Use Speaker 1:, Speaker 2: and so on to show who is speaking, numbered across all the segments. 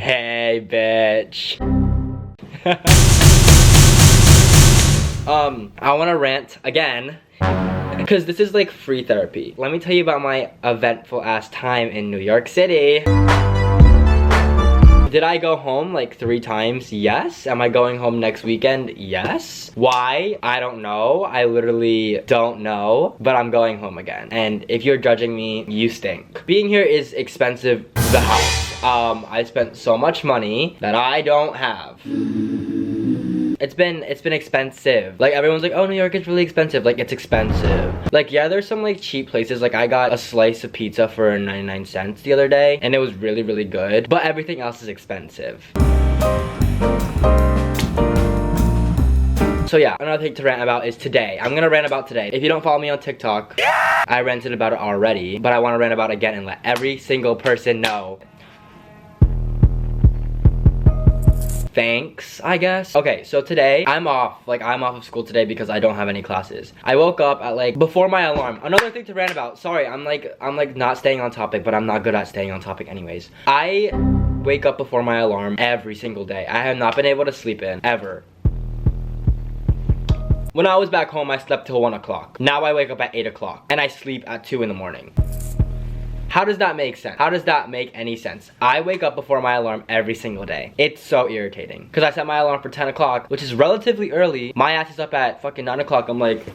Speaker 1: Hey, bitch. I want to rant again because this is like free therapy. Let me tell you about my eventful ass time in New York City. Did I go home like 3 times? Yes. Am I going home next weekend? Yes. Why? I don't know. I literally don't know, but I'm going home again. And if you're judging me, you stink. Being here is expensive, the house. I spent so much money that I don't have. It's been expensive. Like, everyone's like, oh, New York is really expensive. Like, it's expensive. Like, yeah, there's some like cheap places. Like, I got a slice of pizza for 99 cents the other day and it was really, really good, but everything else is expensive. So yeah, another thing to rant about is today. I'm gonna rant about today. If you don't follow me on TikTok, I ranted about it already, but I want to rant about it again and let every single person know. Thanks, I guess. Okay, so today I'm off. Like, I'm off of school today because I don't have any classes. I woke up at like before my alarm. Another thing to rant about. Sorry, I'm like not staying on topic, but I'm not good at staying on topic anyways. I wake up before my alarm every single day. I have not been able to sleep in ever. When I was back home, I slept till 1 o'clock. Now I wake up at 8 o'clock and I sleep at 2 in the morning. How does that make sense? How does that make any sense? I wake up before my alarm every single day. It's so irritating. Because I set my alarm for 10 o'clock, which is relatively early. My ass is up at fucking 9 o'clock. I'm like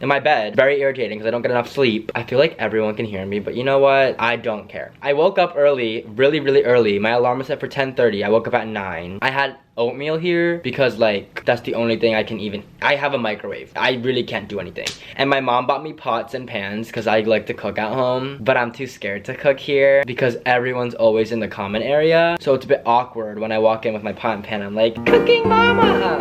Speaker 1: in my bed. Very irritating because I don't get enough sleep. I feel like everyone can hear me, but you know what? I don't care. I woke up early, really, really early. My alarm was set for 10:30. I woke up at 9. I had oatmeal here because like that's the only thing I can even. I have a microwave. I really can't do anything. And my mom bought me pots and pans because I like to cook at home, but I'm too scared to cook here because everyone's always in the common area, so it's a bit awkward when I walk in with my pot and pan. I'm like, cooking mama,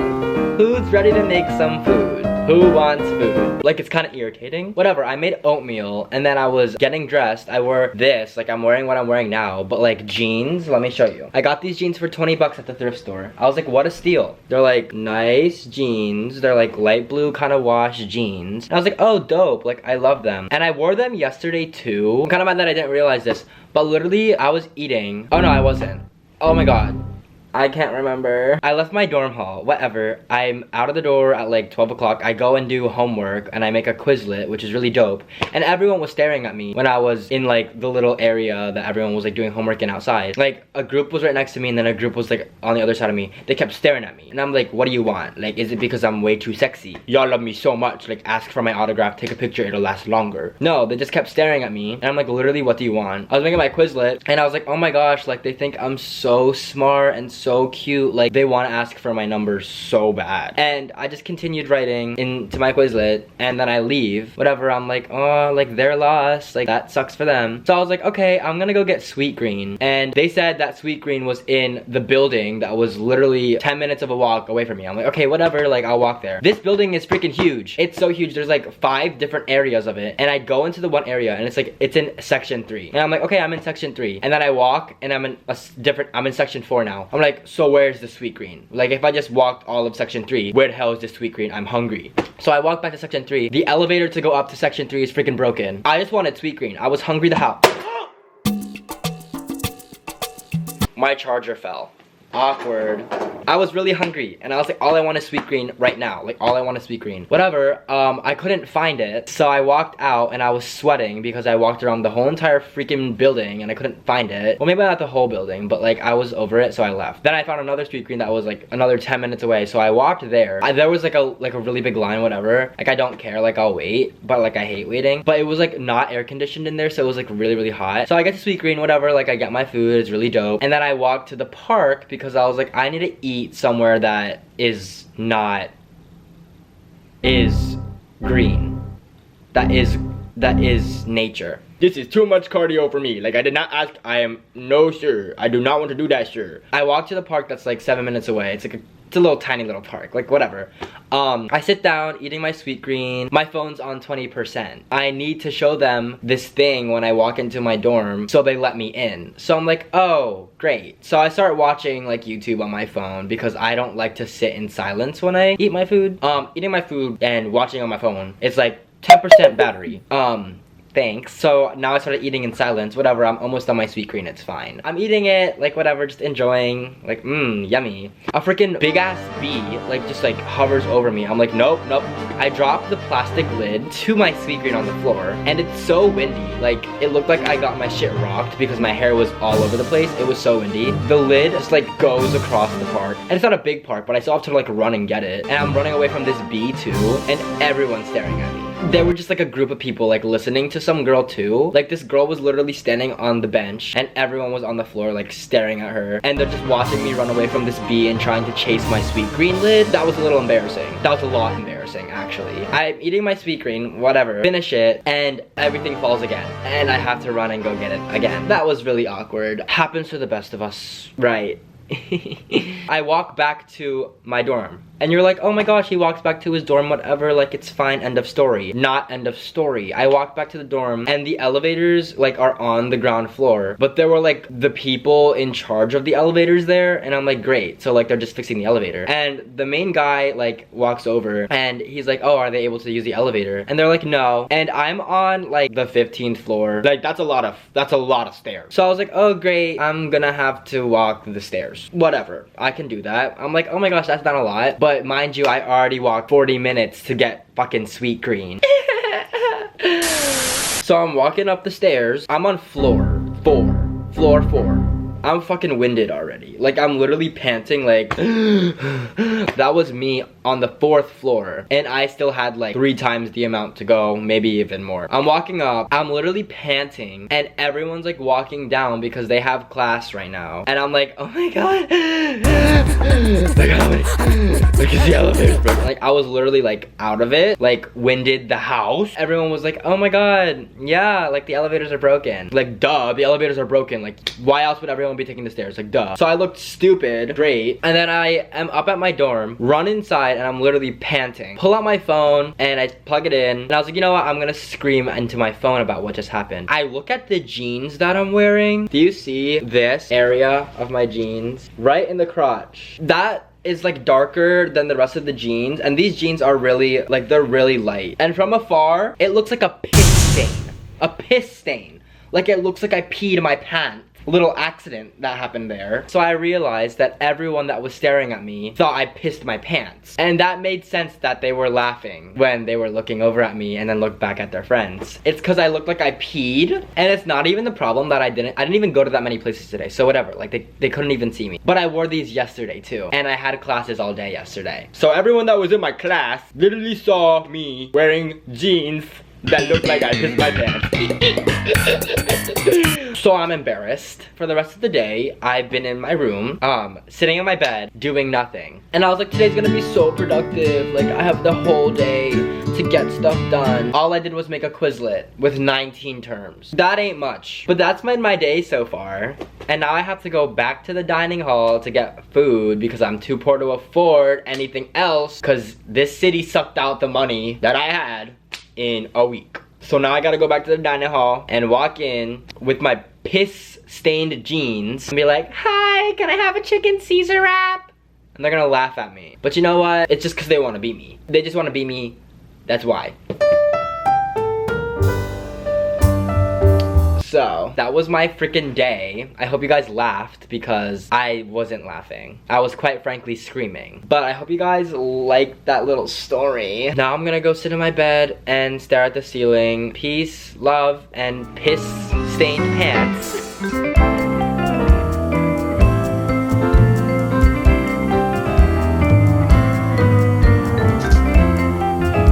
Speaker 1: who's ready to make some food? Who wants food? Like, it's kind of irritating. Whatever, I made oatmeal and then I was getting dressed. I wore this, like I'm wearing what I'm wearing now, but like jeans. Let me show you. I got these jeans for 20 bucks at the thrift store. I was like, what a steal. They're like nice jeans. They're like light blue kind of wash jeans. And I was like, oh, dope. Like, I love them. And I wore them yesterday too. I'm kind of mad that I didn't realize this, but literally I was eating. Oh no, I wasn't. Oh my God. I can't remember. I left my dorm hall, whatever. I'm out of the door at like 12 o'clock. I go and do homework and I make a Quizlet, which is really dope. And everyone was staring at me when I was in like the little area that everyone was like doing homework in outside. Like, a group was right next to me and then a group was like on the other side of me. They kept staring at me. And I'm like, what do you want? Like, is it because I'm way too sexy? Y'all love me so much. Like, ask for my autograph, take a picture, it'll last longer. No, they just kept staring at me. And I'm like, literally, what do you want? I was making my Quizlet and I was like, oh my gosh, like they think I'm so smart and so cute. Like, they want to ask for my number so bad. And I just continued writing into my Quizlet and then I leave. Whatever, I'm like, oh, like they're lost. Like, that sucks for them. So I was like, okay, I'm gonna go get Sweet Green. And they said that Sweet Green was in the building that was literally 10 minutes of a walk away from me. I'm like, okay, whatever, like I'll walk there. This building is freaking huge. It's so huge. There's like 5 different areas of it. And I go into the one area and it's like, it's in section 3. And I'm like, okay, I'm in section 3. And then I walk and I'm in section 4 now. I'm like, so where's the Sweet Green? Like, if I just walked all of section 3, where the hell is the Sweet Green? I'm hungry. So I walked back to section 3. The elevator to go up to section 3 is freaking broken. I just wanted Sweet Green. I was hungry the hell. My charger fell. Awkward. I was really hungry and I was like, all I want is Sweet Green right now. Like, all I want is Sweet Green. Whatever, I couldn't find it. So I walked out and I was sweating because I walked around the whole entire freaking building and I couldn't find it. Well, maybe not the whole building, but like I was over it, so I left. Then I found another Sweet Green that was like another 10 minutes away, so I walked there. There was like a really big line, whatever. Like, I don't care, like I'll wait, but like I hate waiting. But it was like not air conditioned in there, so it was like really, really hot. So I get to Sweet Green, whatever, like I get my food, it's really dope. And then I walked to the park because I was like, I need to eat somewhere that is green. That is nature. This is too much cardio for me. Like, I did not ask. I am no sure. I do not want to do that, sure. I walked to the park that's like 7 minutes away. It's a little tiny little park, like whatever. I sit down eating my Sweet Green. My phone's on 20%. I need to show them this thing when I walk into my dorm so they let me in. So I'm like, oh, great. So I start watching like YouTube on my phone because I don't like to sit in silence when I eat my food. Eating my food and watching on my phone, it's like 10% battery. thanks. So now I started eating in silence. Whatever, I'm almost on my sweet green, it's fine. I'm eating it, like whatever, just enjoying, like yummy. A freaking big ass bee like just like hovers over me. I'm like, nope. I dropped the plastic lid to my sweet green on the floor, and it's so windy. Like it looked like I got my shit rocked because my hair was all over the place. It was so windy. The lid just like goes across the park, and it's not a big park, but I still have to like run and get it. And I'm running away from this bee too, and everyone's staring at me. There were just like a group of people like listening to some girl too. Like this girl was literally standing on the bench, and everyone was on the floor like staring at her, and they're just watching me run away from this bee and trying to chase my sweet green lid. That was a little embarrassing. That was a lot embarrassing actually. I'm eating my sweet green, whatever, finish it, and everything falls again, and I have to run and go get it again. That was really awkward. Happens to the best of us, right? I walk back to my dorm, and you're like, oh my gosh, he walks back to his dorm, whatever, like it's fine, end of story. Not end of story. I walk back to the dorm, and the elevators like are on the ground floor, but there were like the people in charge of the elevators there, and I'm like, great, so like they're just fixing the elevator. And the main guy like walks over, and he's like, oh, are they able to use the elevator? And they're like, no. And I'm on like the 15th floor. Like that's a lot of stairs. So I was like, oh great, I'm gonna have to walk the stairs. Whatever, I can do that. I'm like, oh my gosh, that's not a lot. But mind you, I already walked 40 minutes to get fucking sweet green. So I'm walking up the stairs. I'm on floor 4. I'm fucking winded already. Like I'm literally panting like that was me on the 4th floor, and I still had like 3 times the amount to go, maybe even more. I'm walking up, I'm literally panting, and everyone's like walking down because they have class right now. And I'm like, oh my god. Look at the elevator, bro. Like I was literally like out of it, like winded the house. Everyone was like, oh my god, yeah, like the elevators are broken. Like duh, the elevators are broken. Like why else would everyone be taking the stairs? Like duh. So I looked stupid, great, and then I am up at my dorm, run inside, and I'm literally panting. Pull out my phone and I plug it in, and I was like, you know what, I'm gonna scream into my phone about what just happened. I look at the jeans that I'm wearing. Do you see this area of my jeans? Right in the crotch. That is like darker than the rest of the jeans, and these jeans are really like, they're really light, and from afar it looks like a piss stain. A piss stain. Like it looks like I peed my pants. Little accident that happened there. So I realized that everyone that was staring at me thought I pissed my pants. And that made sense that they were laughing when they were looking over at me and then looked back at their friends. It's because I looked like I peed, and it's not even the problem that I didn't even go to that many places today, so whatever, like they couldn't even see me. But I wore these yesterday too, and I had classes all day yesterday. So everyone that was in my class literally saw me wearing jeans that looked like I pissed my pants. So I'm embarrassed. For the rest of the day, I've been in my room, sitting on my bed, doing nothing. And I was like, today's gonna be so productive. Like, I have the whole day to get stuff done. All I did was make a Quizlet with 19 terms. That ain't much, but that's been my day so far. And now I have to go back to the dining hall to get food because I'm too poor to afford anything else, because this city sucked out the money that I had in a week. So now I gotta go back to the dining hall and walk in with my piss stained jeans and be like, hi, can I have a chicken Caesar wrap? And they're gonna laugh at me. But you know what? It's just because they want to beat me. They just want to beat me. That's why. So, that was my freaking day. I hope you guys laughed because I wasn't laughing. I was quite frankly screaming. But I hope you guys liked that little story. Now I'm gonna go sit in my bed and stare at the ceiling. Peace, love, and piss-stained pants.